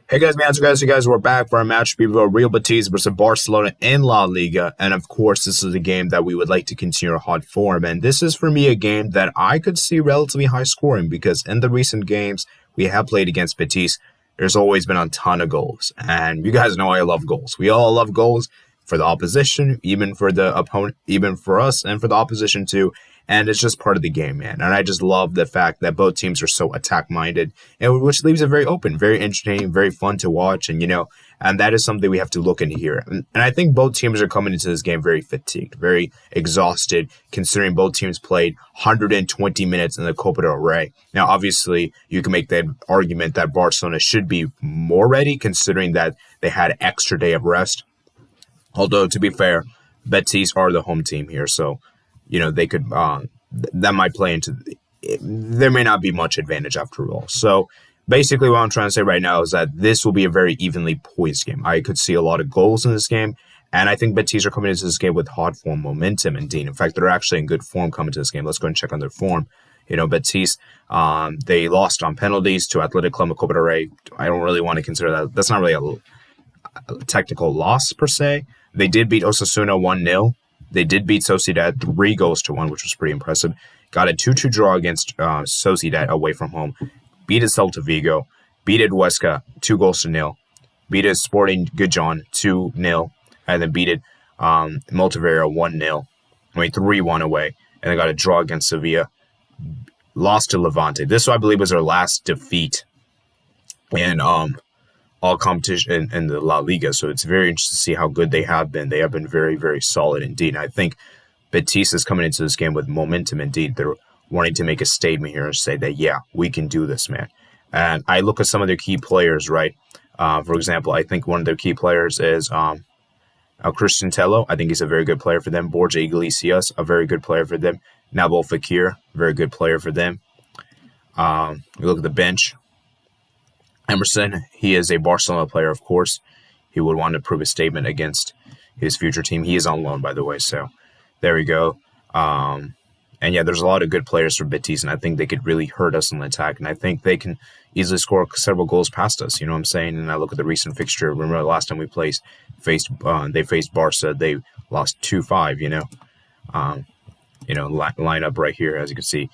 Hey guys, man, so you guys, we're back for our match review of Real Betis versus Barcelona in La Liga. And of course, this is a game that we would like to continue our hot form. And this is for me a game that I could see relatively high scoring because in the recent games we have played against Betis, there's always been a ton of goals. And you guys know I love goals. We all love goals for the opposition, even for the opponent, even for us and for the opposition too. And it's just part of the game, man. And I just love the fact that both teams are so attack-minded, and which leaves it very open, very entertaining, very fun to watch. And that is something we have to look into here. And I think both teams are coming into this game very fatigued, very exhausted, considering both teams played 120 minutes in the Copa del Rey. Now, obviously, you can make that argument that Barcelona should be more ready, considering that they had an extra day of rest. Although, to be fair, Betis are the home team here, so they could that might play into. There may not be much advantage after all. So basically, what I'm trying to say right now is that this will be a very evenly poised game. I could see a lot of goals in this game, and I think Betis are coming into this game with hot form, momentum, indeed. In fact, they're actually in good form coming to this game. Let's go and check on their form. Betis, they lost on penalties to Athletic Club of Copa del Rey. I don't really want to consider that. That's not really a technical loss per se. They did beat Osasuna 1-0. They did beat Sociedad 3-1, which was pretty impressive. Got a 2-2 draw against Sociedad away from home. Beat Celta Vigo. Beat Huesca 2-0. Beat Sporting Gijon 2-0. And then beat Montevideo 1-0. 3-1 away. And they got a draw against Sevilla. Lost to Levante. This, I believe, was their last defeat in all competition in the La Liga. So it's very interesting to see how good they have been. They have been very, very solid indeed. And I think Betis is coming into this game with momentum indeed. They're wanting to make a statement here and say that, yeah, we can do this, man. And I look at some of their key players, right? For example, I think one of their key players is Christian Tello. I think he's a very good player for them. Borja Iglesias, a very good player for them. Nabil Fekir, very good player for them. We look at the bench. Emerson, he is a Barcelona player, of course. He would want to prove a statement against his future team. He is on loan, by the way, so there we go. And yeah, there's a lot of good players for Betis, and I think they could really hurt us in the attack, and I think they can easily score several goals past us, you know what I'm saying? And I look at the recent fixture. Remember the last time we they faced Barca, they lost 2-5, line up right here, as you can see.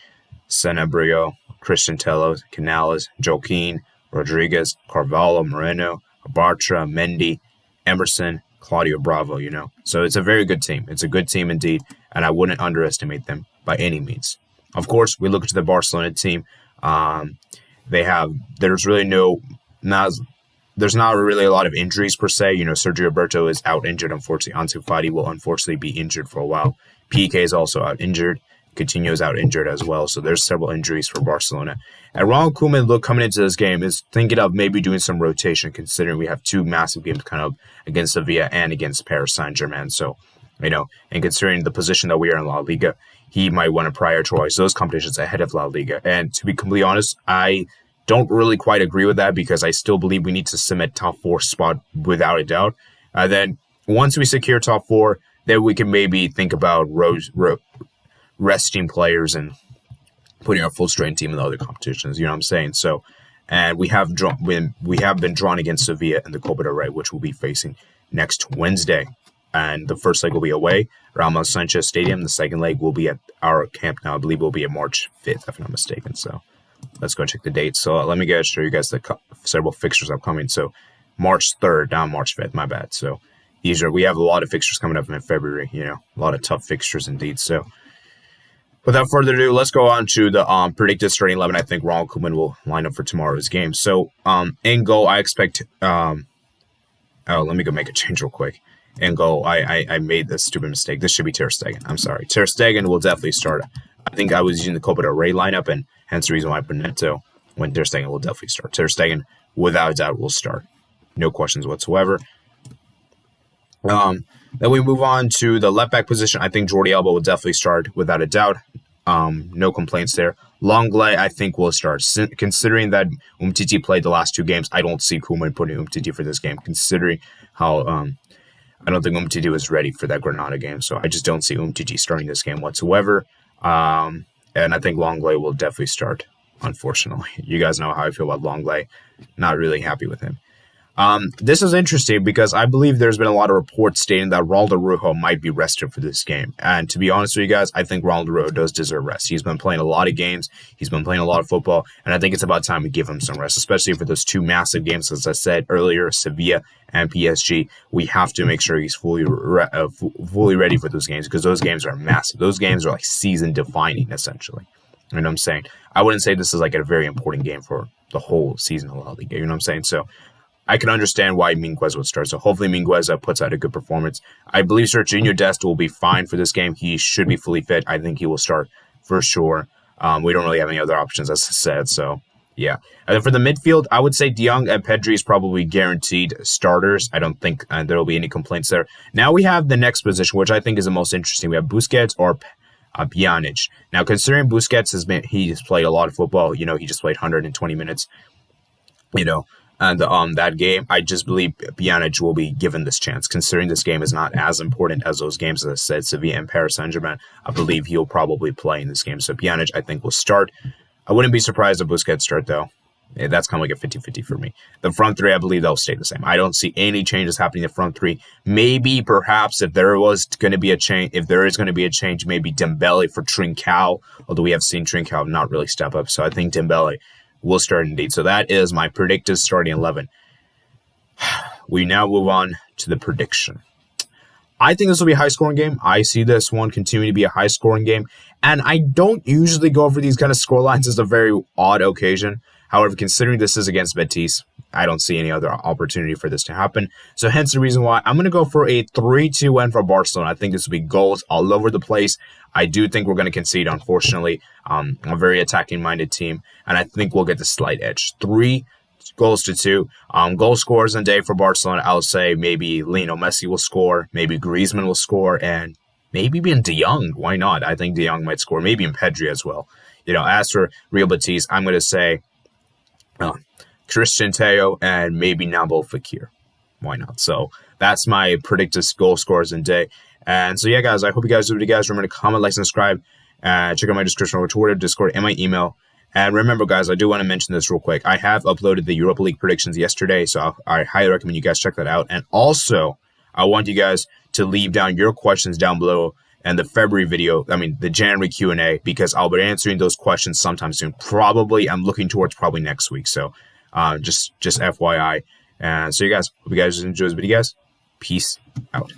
Sanabria, Christian Tello, Canales, Joaquin, Rodriguez, Carvalho, Moreno, Bartra, Mendy, Emerson, Claudio Bravo, So it's a very good team. It's a good team indeed, and I wouldn't underestimate them by any means. Of course, we look to the Barcelona team. There's not really a lot of injuries per se. Sergio Roberto is out injured, unfortunately. Ansu Fati will unfortunately be injured for a while. PK is also out injured. Coutinho is out injured as well, so there's several injuries for Barcelona. And Ronald Koeman, coming into this game, is thinking of maybe doing some rotation, considering we have two massive games kind of against Sevilla and against Paris Saint-Germain. So, and considering the position that we are in La Liga, he might want to prioritize those competitions ahead of La Liga. And to be completely honest, I don't really quite agree with that because I still believe we need to cement top 4 spot without a doubt. Then once we secure top 4, then we can maybe think about resting players and putting our full strength team in the other competitions. You know what I'm saying? So, and we have been drawn against Sevilla in the Copa del Rey, which we'll be facing next Wednesday. And the first leg will be away, Ramos Sanchez Stadium. The second leg will be at our camp now. I believe it will be at March 5th, if I'm not mistaken. So let's go check the dates. So let me show you guys the several fixtures upcoming. So March 3rd, not March 5th, my bad. So we have a lot of fixtures coming up in February, a lot of tough fixtures indeed. So without further ado, let's go on to the predicted starting 11. I think Ronald Koeman will line up for tomorrow's game. So in goal, I expect. Let me go make a change real quick. In goal, I made this stupid mistake. This should be ter-stegen. I'm sorry. Ter-stegen will definitely start. I think I was using the Copa del Rey lineup, and hence the reason why I put Neto when ter-stegen will definitely start. Ter-stegen, without a doubt, will start. No questions whatsoever. Then we move on to the left back position. I think Jordi Alba will definitely start without a doubt. No complaints there. Longley, I think, will start. Considering that Umtiti played the last 2 games, I don't see Koeman putting Umtiti for this game, considering how I don't think Umtiti is ready for that Granada game. So I just don't see Umtiti starting this game whatsoever. And I think Longley will definitely start, unfortunately. You guys know how I feel about Longley. Not really happy with him. This is interesting because I believe there's been a lot of reports stating that Ronald Koeman might be rested for this game. And to be honest with you guys, I think Ronald Koeman does deserve rest. He's been playing a lot of games. He's been playing a lot of football. And I think it's about time we give him some rest, especially for those two massive games. As I said earlier, Sevilla and PSG, we have to make sure he's fully ready for those games because those games are massive. Those games are like season defining, essentially. You know what I'm saying? I wouldn't say this is like a very important game for the whole season of La Liga. You know what I'm saying? So I can understand why Mingueza would start. So hopefully Mingueza puts out a good performance. I believe Serginho Dest will be fine for this game. He should be fully fit. I think he will start for sure. We don't really have any other options, as I said. So, yeah. And then for the midfield, I would say De Jong and Pedri is probably guaranteed starters. I don't think there will be any complaints there. Now we have the next position, which I think is the most interesting. We have Busquets or Pjanic. Now, considering Busquets he's played a lot of football. You know, he just played 120 minutes. You know, and that game, I just believe Pjanic will be given this chance. Considering this game is not as important as those games, as I said, Sevilla and Paris Saint-Germain, I believe he'll probably play in this game. So Pjanic, I think, will start. I wouldn't be surprised if Busquets start, though. Yeah, that's kind of like a 50-50 for me. The front three, I believe they'll stay the same. I don't see any changes happening in the front three. Maybe, perhaps, if there is going to be a change, maybe Dembele for Trincao, although we have seen Trincao not really step up. So I think Dembele will start indeed. So that is my predicted starting 11. We now move on to the prediction. I think this will be a high-scoring game. I see this one continuing to be a high-scoring game. And I don't usually go for these kind of scorelines. It's a very odd occasion. However, considering this is against Betis, I don't see any other opportunity for this to happen. So hence the reason why I'm going to go for a 3-2 win for Barcelona. I think this will be goals all over the place. I do think we're going to concede, unfortunately. I'm a very attacking-minded team, and I think we'll get the slight edge. 3-2. Goal scorers in day for Barcelona, I'll say maybe Lionel Messi will score, maybe Griezmann will score, and maybe even De Jong. Why not? I think De Jong might score, maybe in Pedri as well. You know, as for Real Betis, I'm going to say Christian Teo and maybe Nabil Fekir. Why not? So that's my predicted goal scorers in day. And so, yeah, guys, I hope you guys do what you guys. Remember to comment, like, subscribe, and check out my description over Twitter, Discord, and my email. And remember, guys, I do want to mention this real quick. I have uploaded the Europa League predictions yesterday, so I highly recommend you guys check that out. And also, I want you guys to leave down your questions down below and the the January Q&A, because I'll be answering those questions sometime soon. I'm looking towards probably next week. So just FYI. And so you guys, hope you guys enjoy this video, guys. Peace out.